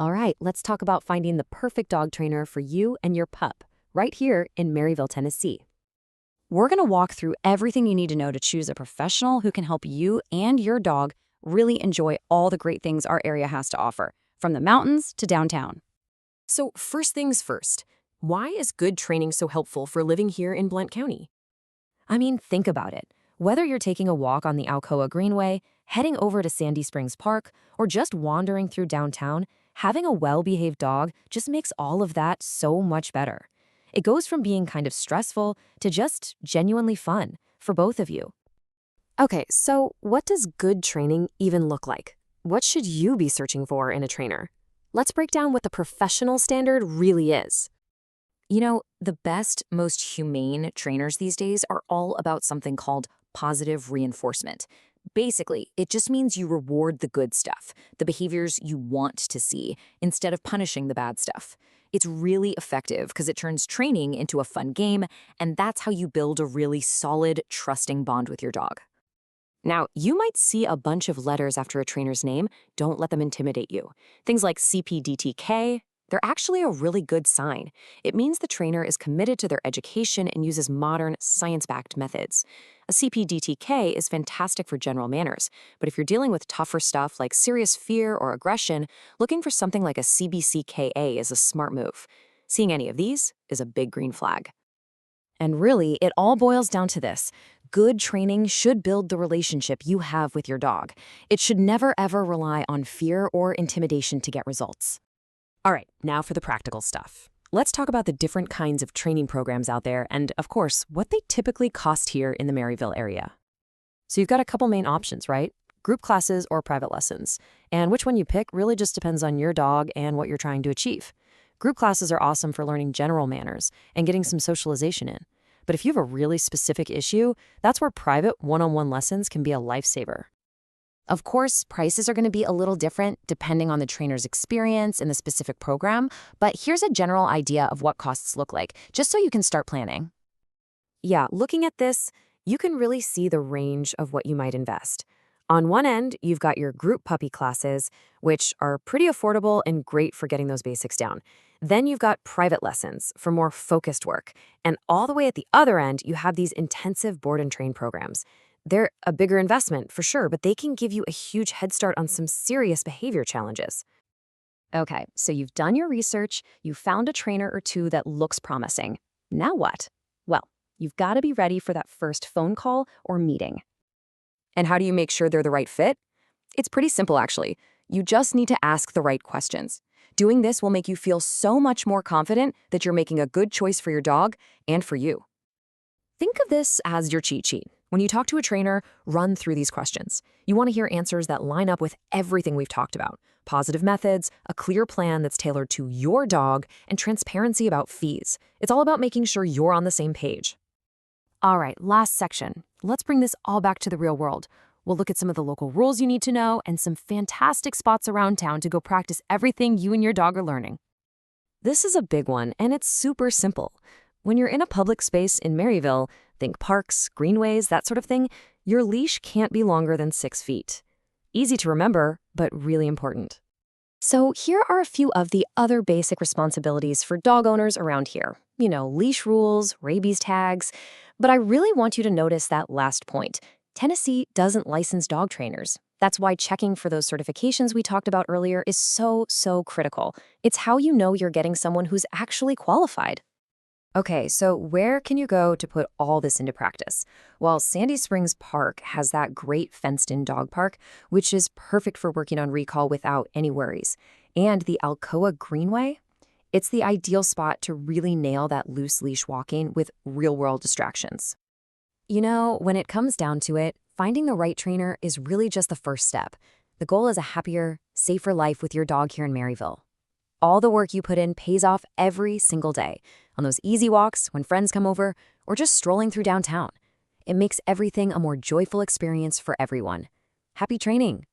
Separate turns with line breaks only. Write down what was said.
All right, let's talk about finding the perfect dog trainer for you and your pup, right here in Maryville, Tennessee. We're going to walk through everything you need to know to choose a professional who can help you and your dog really enjoy all the great things our area has to offer, from the mountains to downtown.
So first things first, why is good training so helpful for living here in Blount County?
I mean, think about it. Whether you're taking a walk on the Alcoa Greenway, heading over to Sandy Springs Park, or just wandering through downtown, having a well-behaved dog just makes all of that so much better. It goes from being kind of stressful to just genuinely fun for both of you.
Okay, so what does good training even look like? What should you be searching for in a trainer? Let's break down what the professional standard really is.
You know, the best, most humane trainers these days are all about something called positive reinforcement. Basically, it just means you reward the good stuff, the behaviors you want to see, instead of punishing the bad stuff. It's really effective because it turns training into a fun game, and that's how you build a really solid, trusting bond with your dog. Now, you might see a bunch of letters after a trainer's name. Don't let them intimidate you. Things like CPDTK, they're actually a really good sign. It means the trainer is committed to their education and uses modern, science-backed methods. A CPDTK is fantastic for general manners, but if you're dealing with tougher stuff like serious fear or aggression, looking for something like a CBCKA is a smart move. Seeing any of these is a big green flag. And really, it all boils down to this. Good training should build the relationship you have with your dog. It should never ever rely on fear or intimidation to get results.
All right, now for the practical stuff. Let's talk about the different kinds of training programs out there and, of course, what they typically cost here in the Maryville area. So you've got a couple main options, right? Group classes or private lessons. And which one you pick really just depends on your dog and what you're trying to achieve. Group classes are awesome for learning general manners and getting some socialization in. But if you have a really specific issue, that's where private one-on-one lessons can be a lifesaver.
Of course, prices are going to be a little different depending on the trainer's experience in the specific program, but here's a general idea of what costs look like, just so you can start planning.
Yeah, looking at this, you can really see the range of what you might invest. On one end, you've got your group puppy classes, which are pretty affordable and great for getting those basics down. Then you've got private lessons for more focused work. And all the way at the other end, you have these intensive board and train programs. They're a bigger investment, for sure, but they can give you a huge head start on some serious behavior challenges.
Okay, so you've done your research, you found a trainer or two that looks promising. Now what? Well, you've got to be ready for that first phone call or meeting.
And how do you make sure they're the right fit? It's pretty simple, actually. You just need to ask the right questions. Doing this will make you feel so much more confident that you're making a good choice for your dog and for you. Think of this as your cheat sheet. When you talk to a trainer, run through these questions. You want to hear answers that line up with everything we've talked about. Positive methods, a clear plan that's tailored to your dog, and transparency about fees. It's all about making sure you're on the same page. All right, last section. Let's bring this all back to the real world. We'll look at some of the local rules you need to know and some fantastic spots around town to go practice everything you and your dog are learning. This is a big one, and it's super simple. When you're in a public space in Maryville, think parks, greenways, that sort of thing, your leash can't be longer than 6 feet. Easy to remember, but really important. So here are a few of the other basic responsibilities for dog owners around here. You know, leash rules, rabies tags. But I really want you to notice that last point. Tennessee doesn't license dog trainers. That's why checking for those certifications we talked about earlier is so critical. It's how you know you're getting someone who's actually qualified. Okay, so where can you go to put all this into practice? Well, Sandy Springs Park has that great fenced-in dog park, which is perfect for working on recall without any worries. And the Alcoa Greenway? It's the ideal spot to really nail that loose leash walking with real-world distractions. You know, when it comes down to it, finding the right trainer is really just the first step. The goal is a happier, safer life with your dog here in Maryville. All the work you put in pays off every single day, on those easy walks, when friends come over, or just strolling through downtown. It makes everything a more joyful experience for everyone. Happy training!